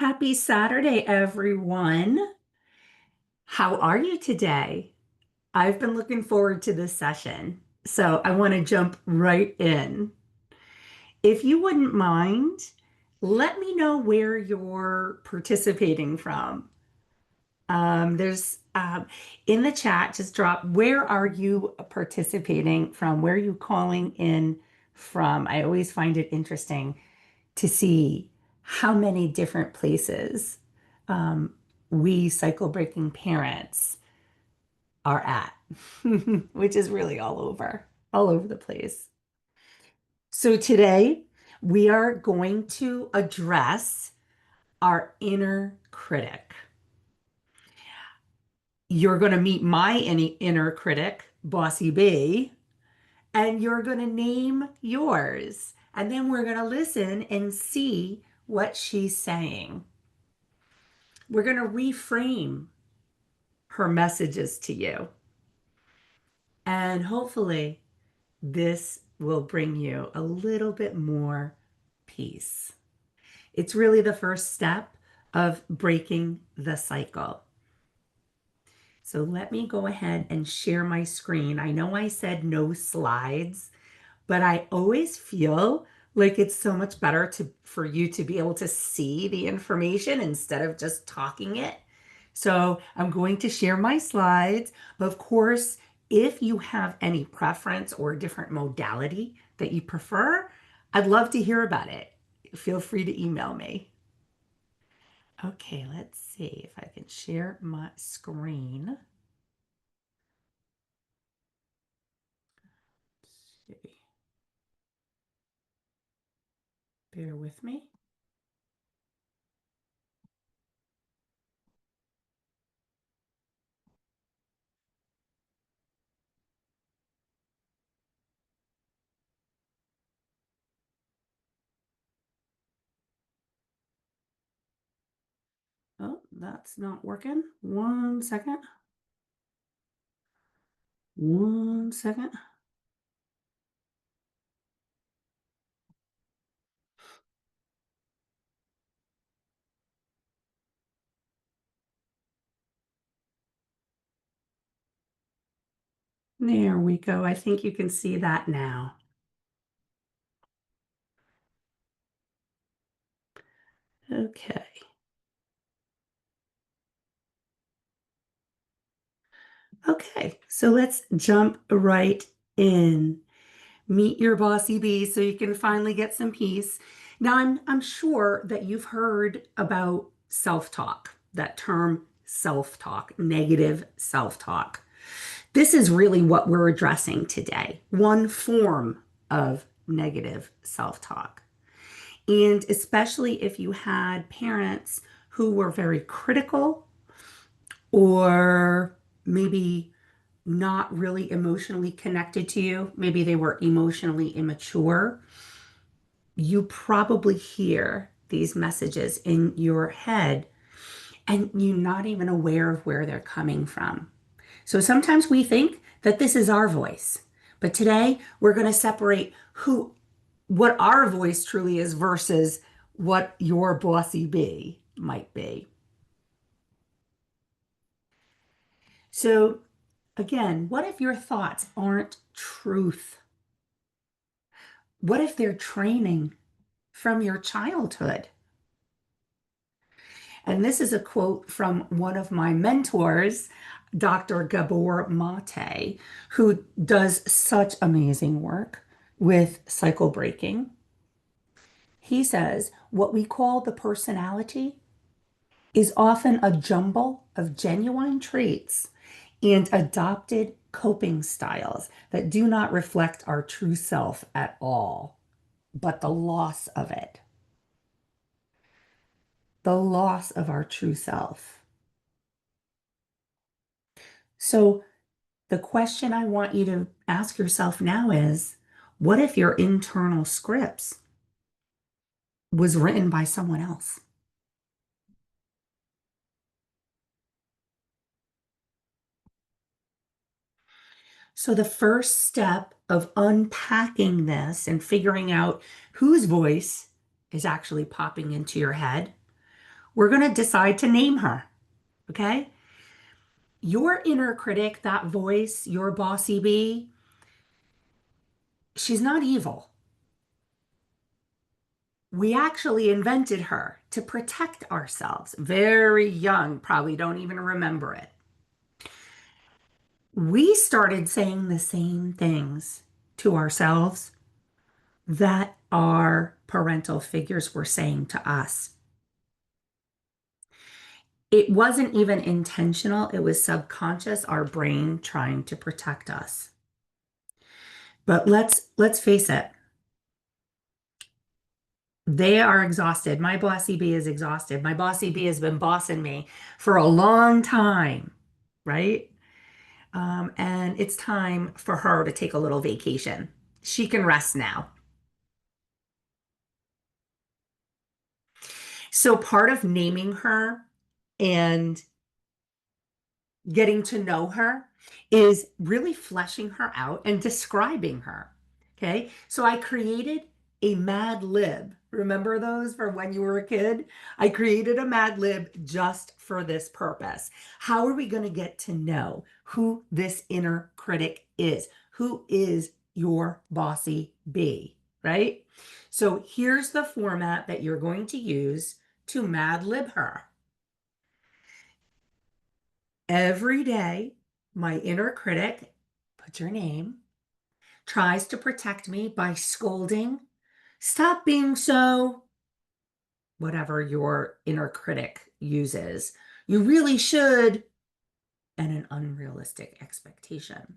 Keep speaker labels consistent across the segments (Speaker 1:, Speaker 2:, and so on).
Speaker 1: Happy Saturday, everyone. How are you today? I've been looking forward to this session, so I want to jump right in. If you wouldn't mind, let me know where you're participating from. There's in the chat, just drop where are you participating from? Where are you calling in from? I always find it interesting to see how many different places um, we cycle breaking parents are at, which is really all over the place. So today we are going to address our inner critic. You're going to meet my inner critic, Bossy B, and you're going to name yours. And then we're going to listen and see what she's saying. We're going to reframe her messages to you. And hopefully, this will bring you a little bit more peace. It's really the first step of breaking the cycle. So let me go ahead and share my screen. I know I said no slides, but I always feel like it's so much better for you to be able to see the information instead of just talking it. So I'm going to share my slides. Of course, if you have any preference or different modality that you prefer, I'd love to hear about it. Feel free to email me. Okay, let's see if I can share my screen. Let's see. Bear with me. Oh, that's not working. One second. One second. There we go. I think you can see that now. Okay. Okay, so let's jump right in. Meet your bossy bee so you can finally get some peace. Now, I'm sure that you've heard about self-talk, that term self-talk, negative self-talk. This is really what we're addressing today, one form of negative self-talk. And especially if you had parents who were very critical or maybe not really emotionally connected to you, maybe they were emotionally immature, you probably hear these messages in your head and you're not even aware of where they're coming from. So sometimes we think that this is our voice, but today we're going to separate what our voice truly is versus what your bossy bee might be. So again, what if your thoughts aren't truth? What if they're training from your childhood? And this is a quote from one of my mentors, Dr. 𝘍𝘪𝘯𝘭𝘺, who does such amazing work with cycle breaking. He says, what we call the personality is often a jumble of genuine traits and adopted coping styles that do not reflect our true self at all, but the loss of it, the loss of our true self. So the question I want you to ask yourself now is, what if your internal scripts was written by someone else? So the first step of unpacking this and figuring out whose voice is actually popping into your head, we're going to decide to name her. Okay? Your inner critic, that voice, your bossy bee, she's not evil. We actually invented her to protect ourselves. Very young, probably don't even remember it. We started saying the same things to ourselves that our parental figures were saying to us. It wasn't even intentional, it was subconscious, our brain trying to protect us. But let's face it. They are exhausted. My bossy bee is exhausted. My bossy bee has been bossing me for a long time, right? And it's time for her to take a little vacation. She can rest now. So part of naming her and getting to know her is really fleshing her out and describing her. Okay. So I created a Mad Lib. Remember those from when you were a kid? I created a Mad Lib just for this purpose. How are we going to get to know who this inner critic is? Who is your bossy bee, right? So here's the format that you're going to use to Mad Lib her. Every day, my inner critic, put your name, tries to protect me by scolding. Stop being so, whatever your inner critic uses. You really should, and an unrealistic expectation.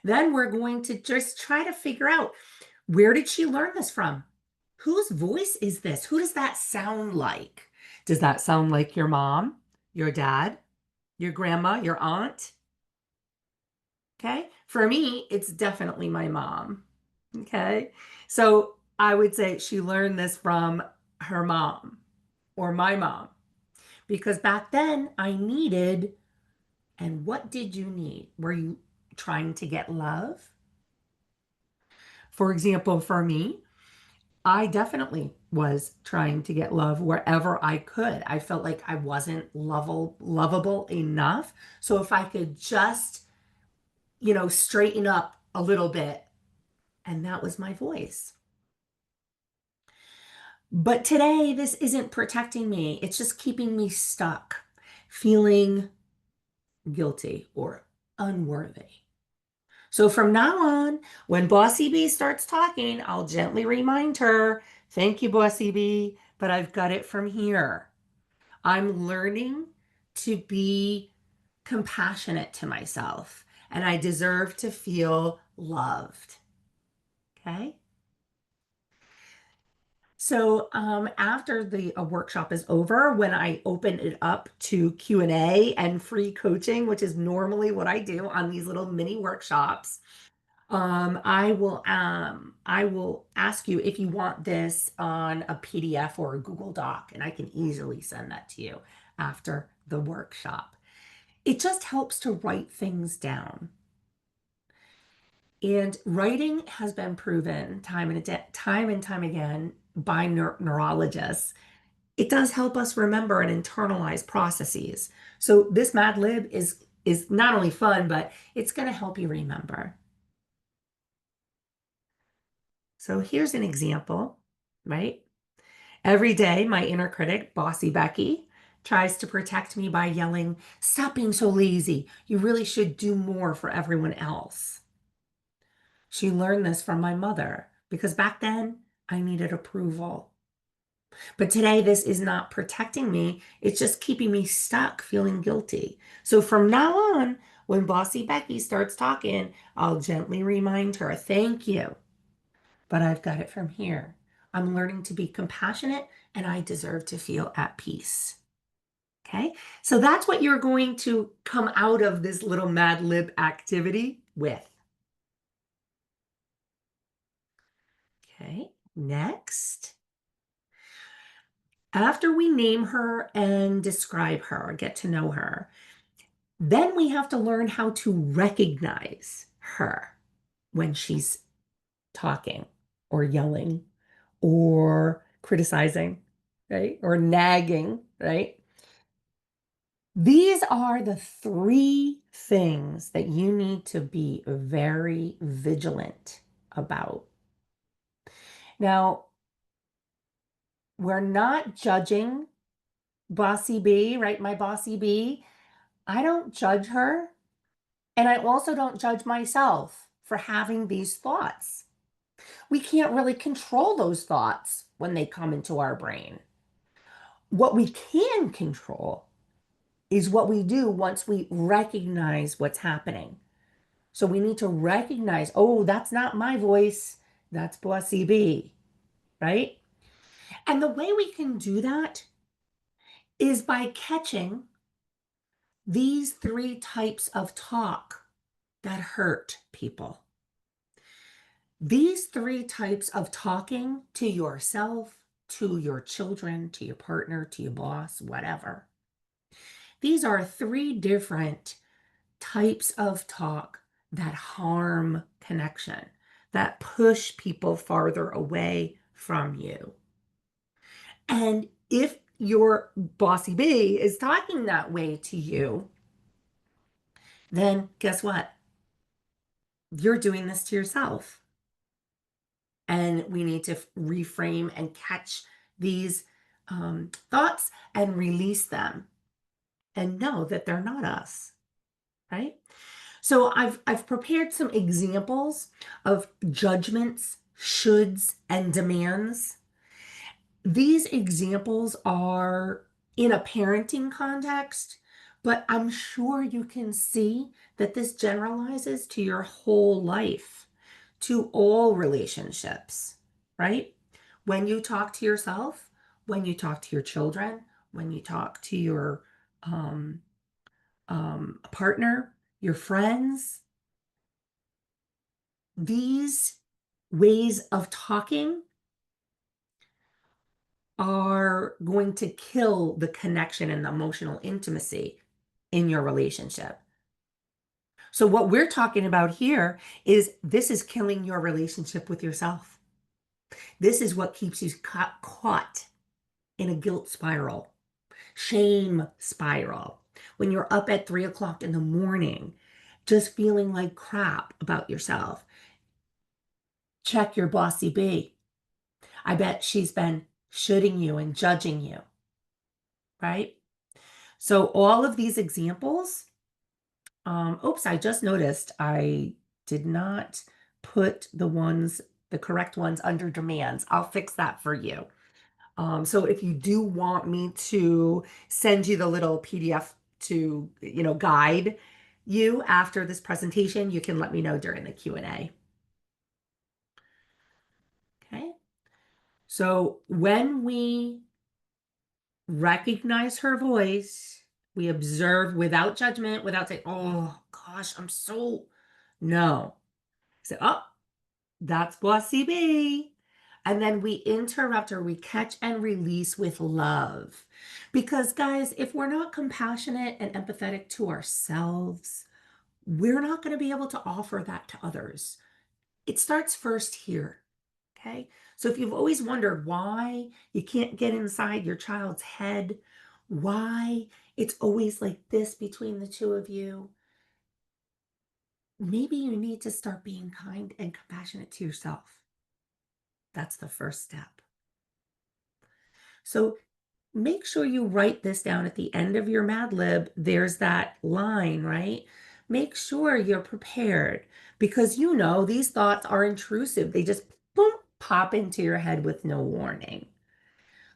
Speaker 1: Then we're going to just try to figure out, where did she learn this from? Whose voice is this? Who does that sound like? Does that sound like your mom, your dad, your grandma, your aunt? Okay. For me, it's definitely my mom. Okay. So I would say she learned this from her mom or my mom, because back then I needed, and what did you need? Were you trying to get love? For example, for me, I definitely was trying to get love wherever I could. I felt like I wasn't lovable enough. So if I could just, straighten up a little bit, and that was my voice. But today, this isn't protecting me. It's just keeping me stuck, feeling guilty or unworthy. So from now on, when Bossy Bee starts talking, I'll gently remind her, thank you, Bossy Bee, but I've got it from here. I'm learning to be compassionate to myself, and I deserve to feel loved. Okay? So after the workshop is over, when I open it up to Q&A and free coaching, which is normally what I do on these little mini workshops, I will ask you if you want this on a PDF or a Google Doc, and I can easily send that to you after the workshop. It just helps to write things down. And writing has been proven time and time again by neurologists. It does help us remember and internalize processes. So this Mad Lib is not only fun, but it's going to help you remember. So here's an example, right? Every day, my inner critic, Bossy Becky, tries to protect me by yelling, "Stop being so lazy. You really should do more for everyone else." She learned this from my mother, because back then I needed approval. But today, this is not protecting me. It's just keeping me stuck, feeling guilty. So from now on, when Bossy Becky starts talking, I'll gently remind her, thank you, but I've got it from here. I'm learning to be compassionate, and I deserve to feel at peace. Okay, so that's what you're going to come out of this little Mad Lib activity with. Okay, next. After we name her and describe her, get to know her, then we have to learn how to recognize her when she's talking or yelling or criticizing, right? Or nagging, right? These are the three things that you need to be very vigilant about. Now, we're not judging Bossy B, right? My Bossy B. I don't judge her. And I also don't judge myself for having these thoughts. We can't really control those thoughts when they come into our brain. What we can control is what we do once we recognize what's happening. So we need to recognize, oh, that's not my voice. That's Bossy B, right? And the way we can do that is by catching these three types of talk that hurt people. These three types of talking to yourself, to your children, to your partner, to your boss, whatever. These are three different types of talk that harm connection, that push people farther away from you. And if your Bossy B is talking that way to you, then guess what? You're doing this to yourself. And we need to reframe and catch these thoughts and release them and know that they're not us, right? So I've prepared some examples of judgments, shoulds, and demands. These examples are in a parenting context, but I'm sure you can see that this generalizes to your whole life, to all relationships, right? When you talk to yourself, when you talk to your children, when you talk to your partner, your friends, these ways of talking are going to kill the connection and the emotional intimacy in your relationship. So what we're talking about here is this is killing your relationship with yourself. This is what keeps you caught in a guilt spiral, shame spiral. When you're up at 3 o'clock in the morning, just feeling like crap about yourself. Check your Bossy B. I bet she's been shoulding you and judging you, right? So all of these examples, oops, I just noticed I did not put the correct ones under demands. I'll fix that for you. So if you do want me to send you the little PDF to, guide you after this presentation, you can let me know during the Q&A. Okay. So when we recognize her voice, we observe without judgment, without saying, oh gosh, no. So, oh, that's Bossy B. And then we interrupt or we catch and release with love. Because guys, if we're not compassionate and empathetic to ourselves, we're not going to be able to offer that to others. It starts first here. Okay. So if you've always wondered why you can't get inside your child's head, why it's always like this between the two of you, maybe you need to start being kind and compassionate to yourself. That's the first step. So make sure you write this down at the end of your Mad Lib. There's that line, right? Make sure you're prepared because these thoughts are intrusive. They just boom, pop into your head with no warning.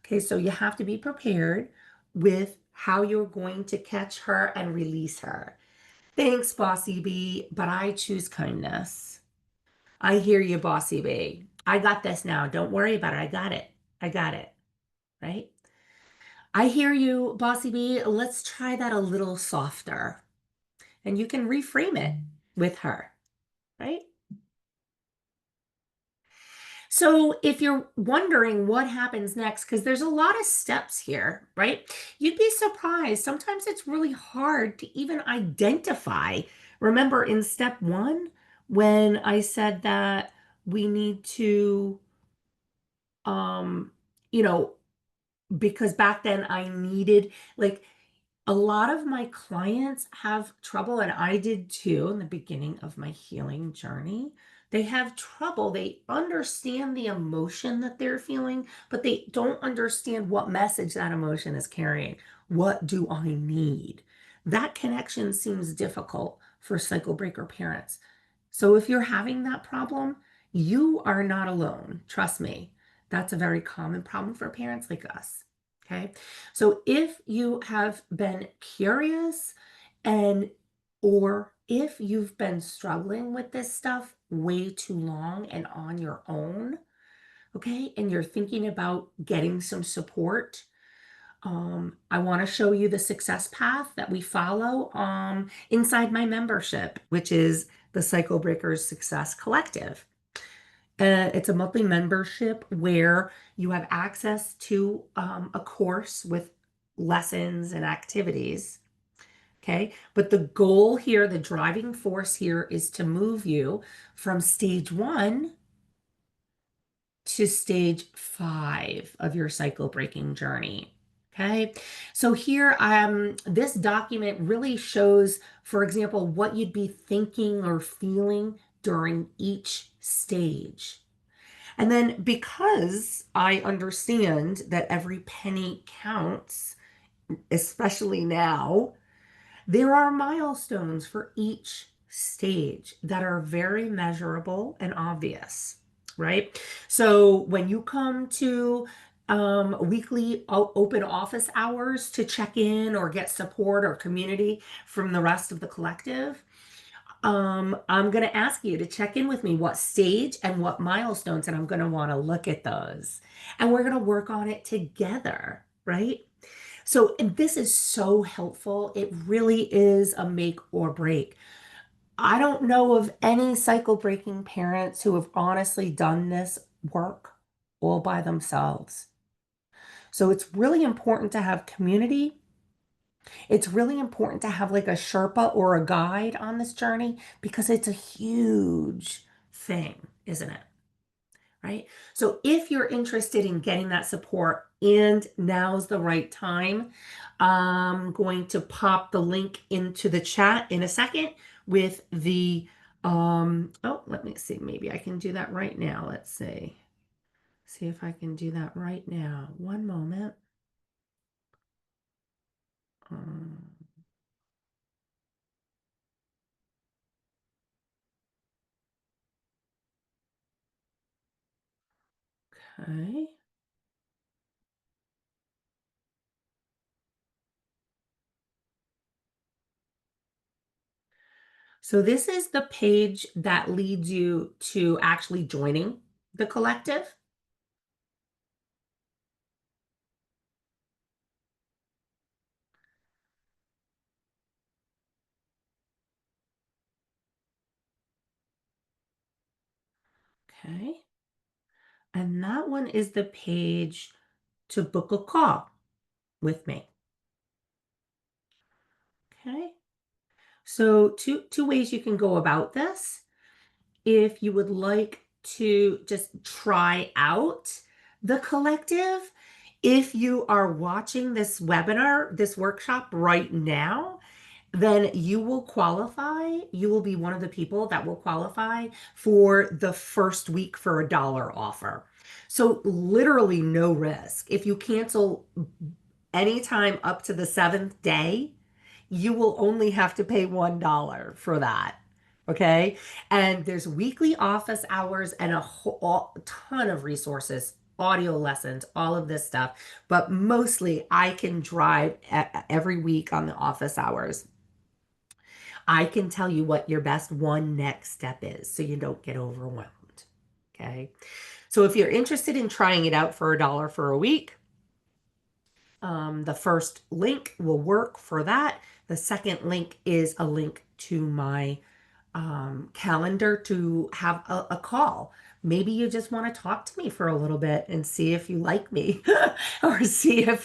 Speaker 1: Okay, so you have to be prepared with how you're going to catch her and release her. Thanks, Bossy B, but I choose kindness. I hear you, Bossy B. I got this now. Don't worry about it. I got it. I got it. Right? I hear you, Bossy B. Let's try that a little softer. And you can reframe it with her. Right? So if you're wondering what happens next, because there's a lot of steps here, right? You'd be surprised. Sometimes it's really hard to even identify. Remember in step 1, when I said that we need to you know, because back then I needed, like, a lot of my clients have trouble, and I did too in the beginning of my healing journey. They have trouble. They understand the emotion that they're feeling, but they don't understand what message that emotion is carrying. What do I need? That connection seems difficult for cycle breaker parents. So if you're having that problem, you are not alone. Trust me. That's a very common problem for parents like us. Okay. So if you have been curious and or if you've been struggling with this stuff way too long and on your own, okay, and you're thinking about getting some support, I want to show you the success path that we follow inside my membership, which is the Cycle Breakers Success Collective. It's a monthly membership where you have access to a course with lessons and activities. Okay. But the goal here, the driving force here is to move you from stage 1 to stage 5 of your cycle breaking journey. Okay. So here, this document really shows, for example, what you'd be thinking or feeling during each stage. And then because I understand that every penny counts, especially now, there are milestones for each stage that are very measurable and obvious, right? So when you come to weekly open office hours to check in or get support or community from the rest of the collective, I'm going to ask you to check in with me what stage and what milestones, and I'm going to want to look at those. And we're going to work on it together, right? So, and this is so helpful. It really is a make or break. I don't know of any cycle breaking parents who have honestly done this work all by themselves. So it's really important to have community. It's really important to have like a Sherpa or a guide on this journey because it's a huge thing, isn't it? Right? So if you're interested in getting that support and now's the right time, I'm going to pop the link into the chat in a second with the, oh, let me see. Maybe I can do that right now. Let's see. See if I can do that right now. One moment. Um, okay. So this is the page that leads you to actually joining the collective. Okay. And that one is the page to book a call with me. Okay. So two ways you can go about this. If you would like to just try out the collective, if you are watching this webinar, this workshop right now, then you will qualify. You will be one of the people that will qualify for the first week for a dollar offer. So literally no risk. If you cancel anytime up to the 7th day, you will only have to pay $1 for that. Okay. And there's weekly office hours and a ton of resources, audio lessons, all of this stuff. But mostly I can drive every week on the office hours. I can tell you what your best one next step is so you don't get overwhelmed. Okay. So if you're interested in trying it out for a dollar for a week, the first link will work for that. The second link is a link to my calendar to have a call. Maybe you just want to talk to me for a little bit and see if you like me or see if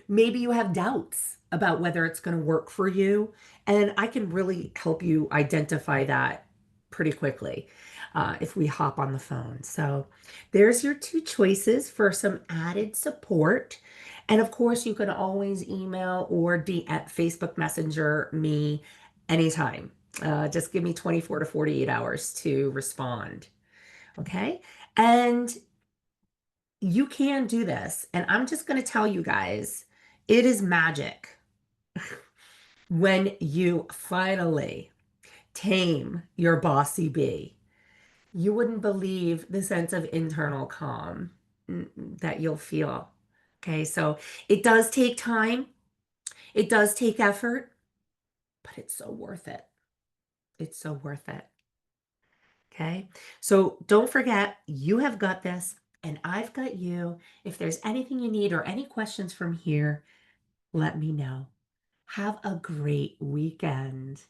Speaker 1: maybe you have doubts about whether it's going to work for you. And I can really help you identify that pretty quickly if we hop on the phone. So there's your two choices for some added support. And of course, you can always email or Facebook Messenger me anytime. Just give me 24 to 48 hours to respond. Okay. And you can do this. And I'm just going to tell you guys, it is magic when you finally tame your bossy bee. You wouldn't believe the sense of internal calm that you'll feel. Okay, so it does take time, it does take effort, but it's so worth it. It's so worth it. Okay, so don't forget, you have got this, and I've got you. If there's anything you need or any questions from here, let me know. Have a great weekend.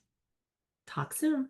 Speaker 1: Talk soon.